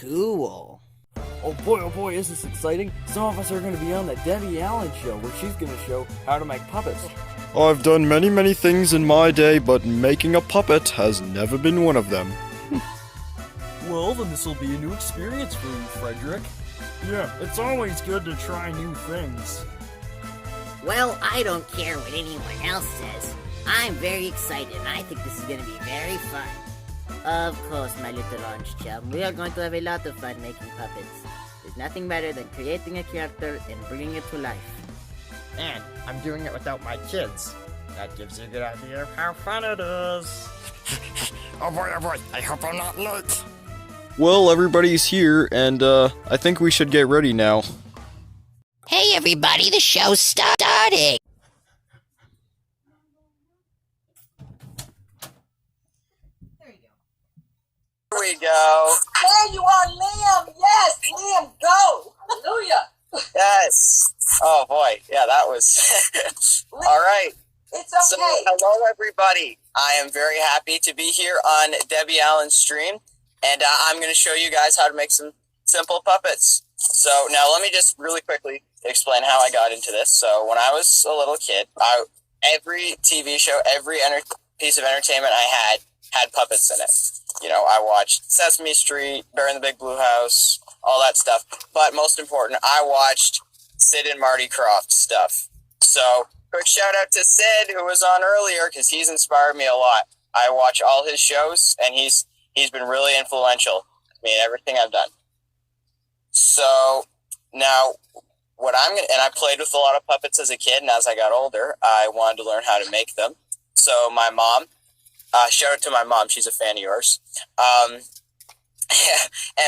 Cool. Oh boy, is this exciting? Some of us are going to be on the Debbie Allen show, where she's going to show how to make puppets. I've done many things in my day, but making a puppet has never been one of them. Well, then this will be a new experience for you, Frederick. Yeah, it's always good to try new things. Well, I don't care what anyone else says. I'm very excited, and I think this is going to be very fun. Of course, my little orange chum, we are going to have a lot of fun making puppets. There's nothing better than creating a character and bringing it to life. And I'm doing it without my kids. That gives you a good idea of how fun it is. Oh boy, I hope I'm not late. Well, everybody's here, and I think we should get ready now. Hey everybody, the show's starting! Here we go. There you are, Liam. Yes, Liam, go. Hallelujah. Yes. Oh boy, yeah, that was all right. It's okay. So, hello everybody. I am very happy to be here on Debbie Allen's stream, and I'm going to show you guys how to make some simple puppets. So now let me just really quickly explain how I got into this. So when I was a little kid, every TV show, every piece of entertainment I had puppets in it. You know, I watched Sesame Street, Bear in the Big Blue House, all that stuff. But most important, I watched Sid and Marty Krofft stuff. So quick shout out to Sid, who was on earlier, because he's inspired me a lot. I watch all his shows, and he's been really influential in everything I've done. So now, and I played with a lot of puppets as a kid, and as I got older, I wanted to learn how to make them. So my mom, shout out to my mom, she's a fan of yours, and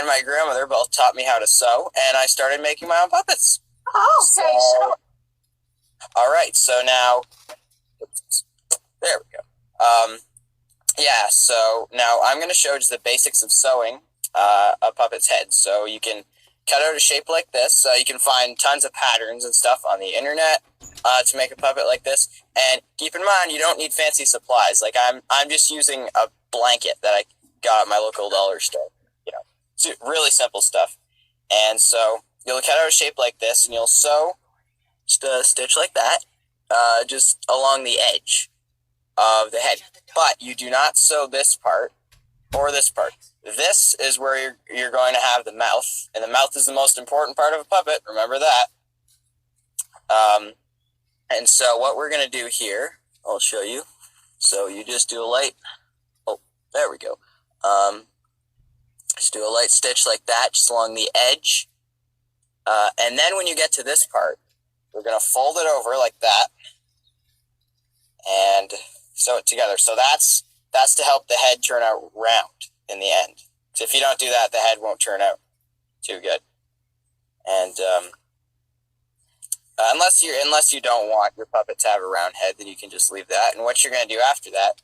my grandmother both taught me how to sew, and I started making my own puppets. Oh, okay, sure. All right, so now, there we go. Yeah, so now I'm going to show just the basics of sewing a puppet's head. So you can cut out a shape like this. You can find tons of patterns and stuff on the internet to make a puppet like this. And keep in mind, you don't need fancy supplies. Like I'm just using a blanket that I got at my local dollar store. You know, it's really simple stuff. And so you'll cut out a shape like this, and you'll sew just a stitch like that, just along the edge of the head. But you do not sew this part or this part. This is where you're going to have the mouth, and the mouth is the most important part of a puppet. Remember that. And so what we're going to do here, I'll show you. So you just do a light, there we go. Just do a light stitch like that, just along the edge. And then when you get to this part, we're going to fold it over like that and sew it together. So that's to help the head turn out round in the end. Because if you don't do that, the head won't turn out too good. And unless you don't want your puppet to have a round head, then you can just leave that. And what you're going to do after that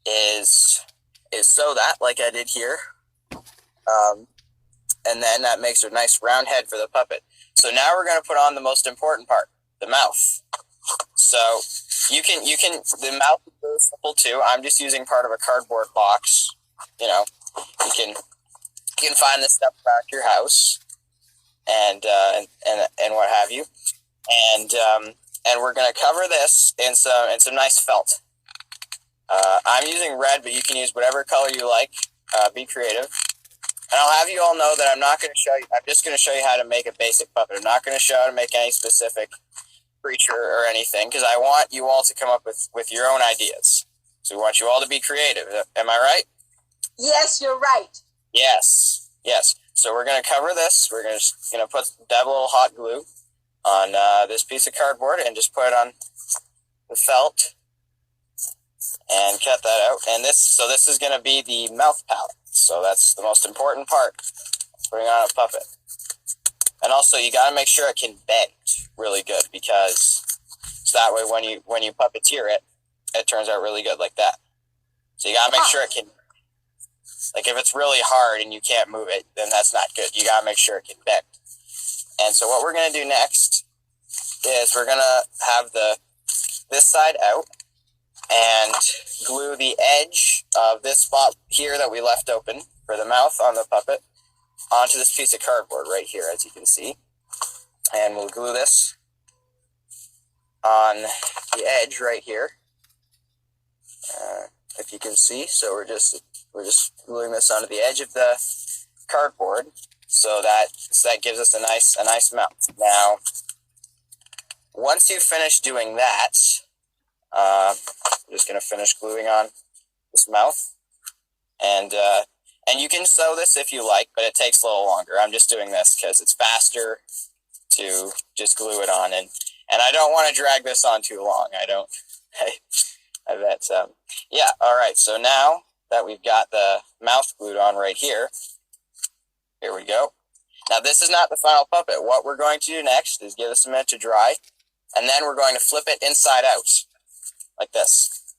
is sew that like I did here. And then that makes a nice round head for the puppet. So now we're going to put on the most important part, the mouth. So you can the mouth is really simple too. I'm just using part of a cardboard box. You know, you can find this stuff around your house and what have you. And we're going to cover this in some nice felt. I'm using red, but you can use whatever color you like. Be creative. And I'll have you all know that I'm not going to show you. I'm just going to show you how to make a basic puppet. I'm not going to show how to make any specific creature or anything, because I want you all to come up with your own ideas. So we want you all to be creative. Am I right? Yes, you're right. Yes. So we're going to cover this. We're going to dab a little hot glue on this piece of cardboard and just put it on the felt and cut that out. And this is going to be the mouth palette. So that's the most important part, putting on a puppet. And also, you got to make sure it can bend really good, because so that way when you puppeteer it, it turns out really good like that. So you got to make sure it can. Like if it's really hard and you can't move it, then that's not good. You got to make sure it can bend. And so what we're going to do next is we're going to have this side out and glue the edge of this spot here that we left open for the mouth on the puppet onto this piece of cardboard right here, as you can see. And we'll glue this on the edge right here, if you can see. So we're just gluing this onto the edge of the cardboard, so that gives us a nice mouth. Now, once you finish doing that, I'm just going to finish gluing on this mouth, and you can sew this if you like, but it takes a little longer. I'm just doing this because it's faster to just glue it on, and I don't want to drag this on too long. I bet. Yeah. All right. So now that we've got the mouth glued on right here, here we go. Now this is not the final puppet. What we're going to do next is give this a minute to dry, and then we're going to flip it inside out, like this.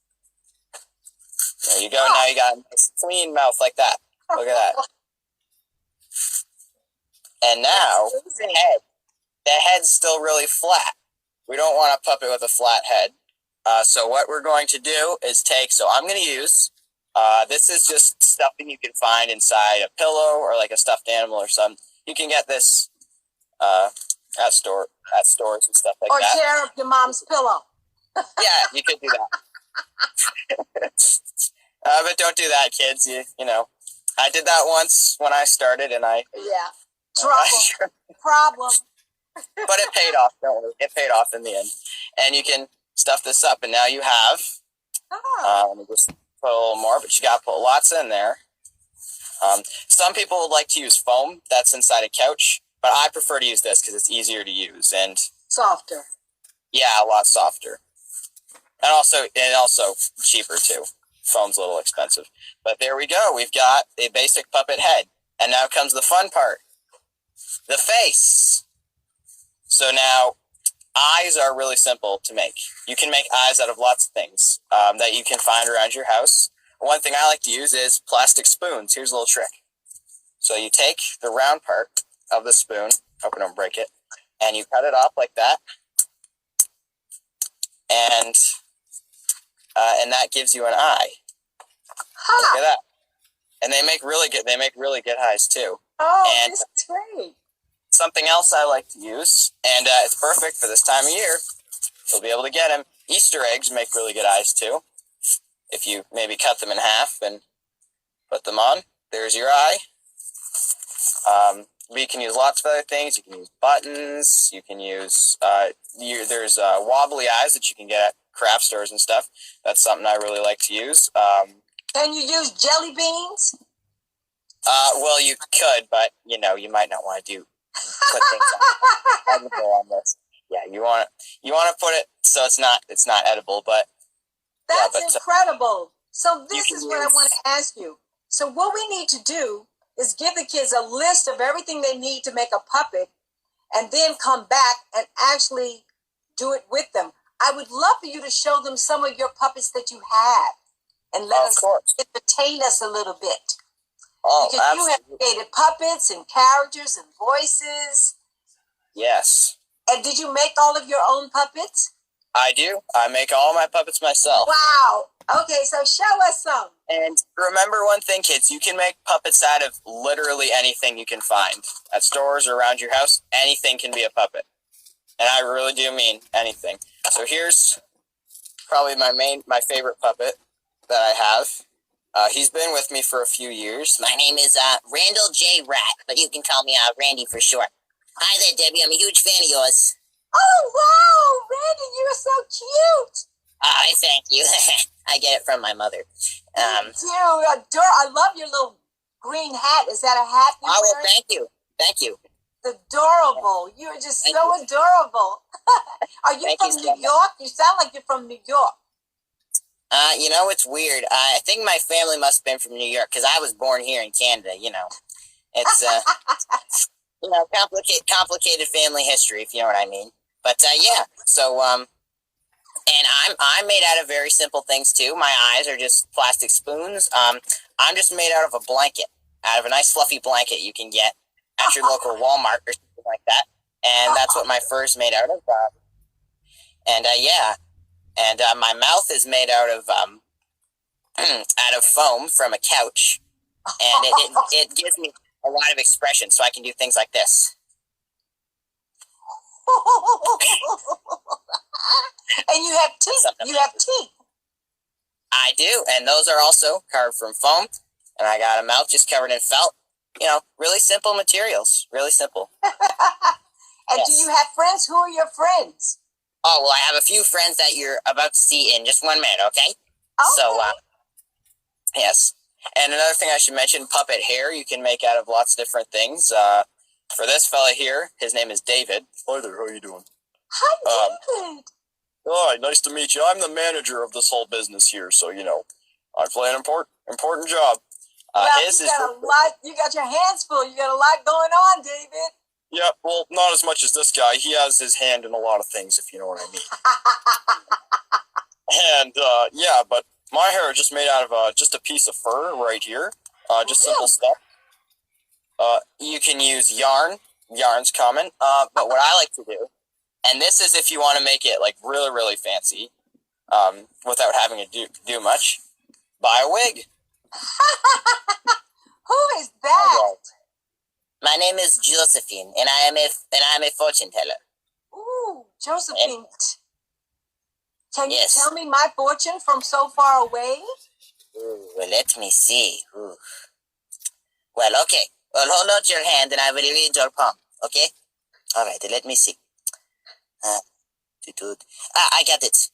There you go. Now you got a nice clean mouth like that. Look at that. And now the head's still really flat. We don't want a puppet with a flat head. So what we're going to do is so I'm going to use, this is just stuffing you can find inside a pillow or like a stuffed animal or something. You can get this at stores and stuff like that. Or tear up your mom's pillow. Yeah, you could do that. But don't do that, kids. You know, I did that once when I started, and Yeah. Trouble. Problem. But it paid off. Don't worry. It paid off in the end. And you can stuff this up, and now you have. Let me just put a little more, but you got to put lots in there. Some people would like to use foam that's inside a couch, but I prefer to use this because it's easier to use and Softer. Yeah, a lot softer, and also cheaper too. Foam's a little expensive, but there we go. We've got a basic puppet head, and now comes the fun part: the face. So now, eyes are really simple to make. You can make eyes out of lots of things that you can find around your house. One thing I like to use is plastic spoons. Here's a little trick. So you take the round part of the spoon, hope I don't break it, and you cut it off like that, and that gives you an eye. Look at that. And they make really good eyes too. Oh, and this is great. Something else I like to use, and it's perfect for this time of year. You'll be able to get them. Easter eggs make really good eyes too. If you maybe cut them in half and put them on, there's your eye. We can use lots of other things. You can use buttons. You can use, there's wobbly eyes that you can get at craft stores and stuff. That's something I really like to use. Can you use jelly beans? Well, you could, but you might not want to put things edible on this. Yeah, you want to put it so it's not edible, but that's incredible. So this is what I want to ask you. So what we need to do is give the kids a list of everything they need to make a puppet, and then come back and actually do it with them. I would love for you to show them some of your puppets that you have, and let us entertain us a little bit. Oh, because absolutely. you have created puppets and characters and voices. Yes. And did you make all of your own puppets? I do. I make all my puppets myself. Wow. Okay, so show us some. And remember one thing, kids, you can make puppets out of literally anything you can find. At stores or around your house, anything can be a puppet. And I really do mean anything. So here's probably my favorite puppet that I have. He's been with me for a few years. My name is Randall J. Rat, but you can call me Randy for short. Hi there, Debbie. I'm a huge fan of yours. Oh, wow, Randy, you are so cute. Thank you. I get it from my mother. I love your little green hat. Is that a hat you're wearing? Well, thank you. Thank you. Adorable. You're just so adorable. Are you from New York? You sound like you're from New York. It's weird. I think my family must have been from New York because I was born here in Canada. It's complicated family history, if you know what I mean. But yeah. So and I'm made out of very simple things too. My eyes are just plastic spoons. I'm just made out of a blanket, out of a nice fluffy blanket you can get at your local Walmart or something like that. And that's what my fur is made out of. And my mouth is made out of foam from a couch, and it gives me a lot of expression, so I can do things like this. And you have teeth. You have teeth. I do, and those are also carved from foam. And I got a mouth just covered in felt. You know, really simple materials. Really simple. And Yes. do you have friends? Who are your friends? Oh, well, I have a few friends that you're about to see in just 1 minute, okay? Okay. So, yes. And another thing I should mention, puppet hair you can make out of lots of different things. For this fella here, his name is David. Hi there, how are you doing? Hi, David. Hi, nice to meet you. I'm the manager of this whole business here, so, you know, I play an important job. Well, you got a lot. You got your hands full. You got a lot going on, David. Yeah, well, not as much as this guy. He has his hand in a lot of things, if you know what I mean. And, yeah, but my hair is just made out of just a piece of fur right here. Just simple stuff. You can use yarn. Yarn's common. But what I like to do, and this is if you want to make it, like, really, really fancy, without having to do much, buy a wig. Who is that? My name is Josephine, and I am a fortune teller. Ooh, Josephine. Can you Yes. tell me my fortune from so far away? Ooh, well, let me see. Ooh. Well, okay. Well, hold out your hand, and I will read your palm. Okay? All right. Let me see. I got it.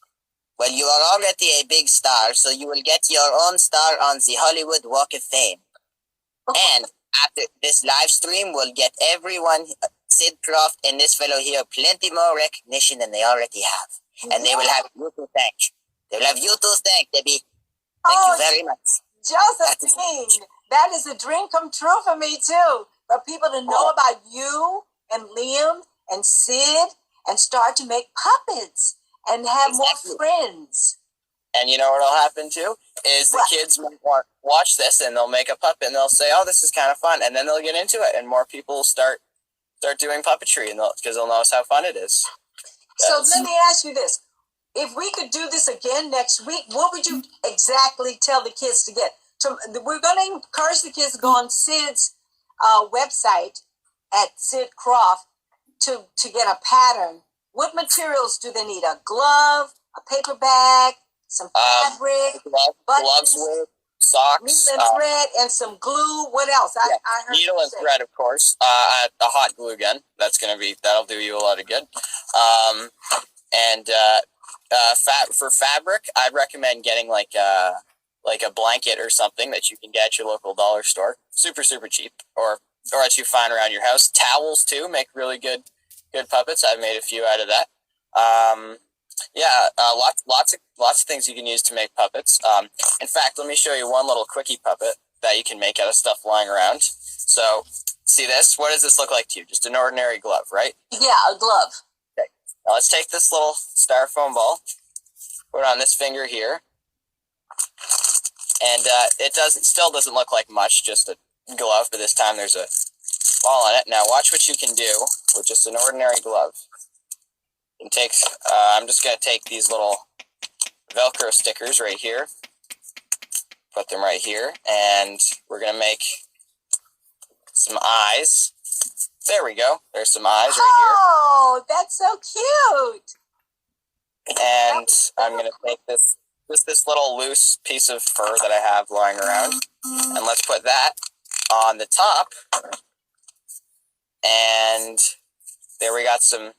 Well, you are already a big star, so you will get your own star on the Hollywood Walk of Fame. And after this live stream, we'll get everyone, Sid Croft and this fellow here, plenty more recognition than they already have. And they will have you to thank. They will have you to thank, Debbie. Thank you very much. Josephine, that is a dream come true for me too. For people to know about you and Liam and Sid and start to make puppets and have more friends. And you know what will happen too? Is the kids might watch this and they'll make a puppet and they'll say, "Oh, this is kind of fun," and then they'll get into it, and more people will start doing puppetry, and because they'll notice how fun it is. So let me ask you this: if we could do this again next week, what would you exactly tell the kids to get? We're going to encourage the kids to go on Sid's website at Sid Croft to get a pattern. What materials do they need? A glove, a paper bag, some fabric, gloves, socks, needle and thread, and some glue. What else? I heard needle and thread, of course. A hot glue gun. That'll do you a lot of good. For fabric, I'd recommend getting like a blanket or something that you can get at your local dollar store. Super, super cheap, or that you find around your house. Towels too make really good puppets. I've made a few out of that. Lots of things you can use to make puppets. In fact, let me show you one little quickie puppet that you can make out of stuff lying around. So, see this? What does this look like to you? Just an ordinary glove, right? Yeah, a glove. Okay. Now let's take this little styrofoam ball, put it on this finger here, and it still doesn't look like much, just a glove, but this time there's a ball on it. Now watch what you can do with just an ordinary glove. And I'm just going to take these little Velcro stickers right here, put them right here, and we're going to make some eyes. There we go. There's some eyes right here. Oh, that's so cute. And I'm going to take this little loose piece of fur that I have lying around, and let's put that on the top. And there we got some,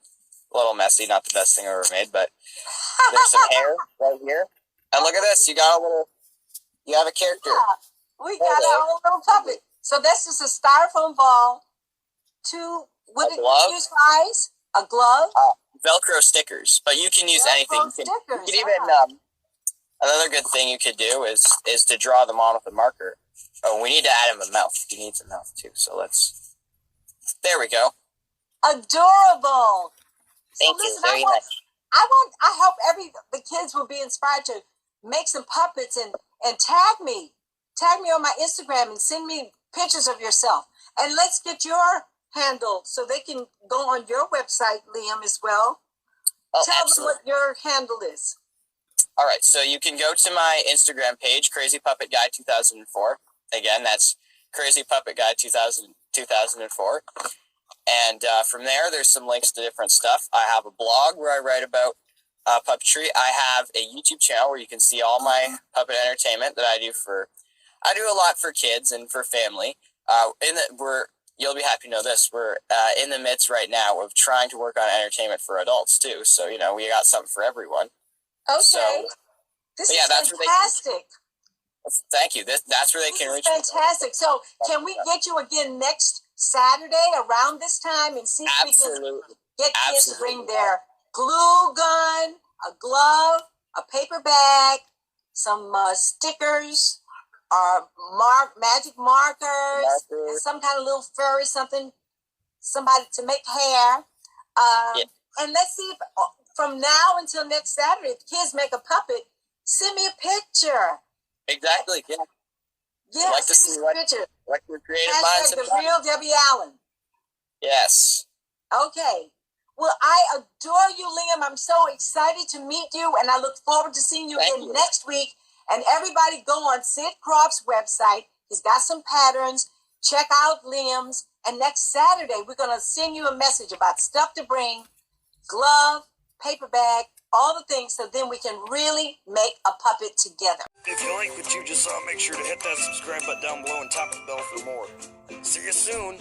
a little messy, not the best thing I ever made, but there's some hair right here. And look at this, you have a character. Yeah, we got our own little puppet. So that's just a styrofoam ball. What did you use for eyes? A glove? Velcro stickers, but you can use anything. You can even, another good thing you could do is to draw them on with a marker. Oh, we need to add him a mouth. He needs a mouth too, so there we go. Adorable. Thank you very much. I hope the kids will be inspired to make some puppets and tag me on my Instagram and send me pictures of yourself. And let's get your handle so they can go on your website, Liam, as well. Oh, Tell absolutely. them what your handle is. All right, so you can go to my Instagram page, Crazy Puppet Guy 2004. Again, that's Crazy Puppet Guy 2004. 2004. And from there's some links to different stuff. I have a blog where I write about puppetry. I have a YouTube channel where you can see all my puppet entertainment that I do I do a lot for kids and for family. You'll be happy to know this. We're in the midst right now of trying to work on entertainment for adults too. So, we got something for everyone. Okay. So, this is fantastic. Thank you. That's where they can reach. Fantastic. So, can we get you again next Saturday around this time and see if we can get kids to bring their glue gun, a glove, a paper bag, some stickers, or magic markers, and some kind of little furry something, somebody to make hair. And let's see if from now until next Saturday, if kids make a puppet, send me a picture. Exactly. Yeah. Yeah. Like to see what your creative minds have the real Debbie Allen. Yes. Okay. Well, I adore you, Liam. I'm so excited to meet you, and I look forward to seeing you again next week. And everybody go on Sid Croft's website. He's got some patterns. Check out Liam's. And next Saturday, we're going to send you a message about stuff to bring, glove, paper bag, all the things, so then we can really make a puppet together. If you like what you just saw, make sure to hit that subscribe button down below and tap the bell for more. See you soon.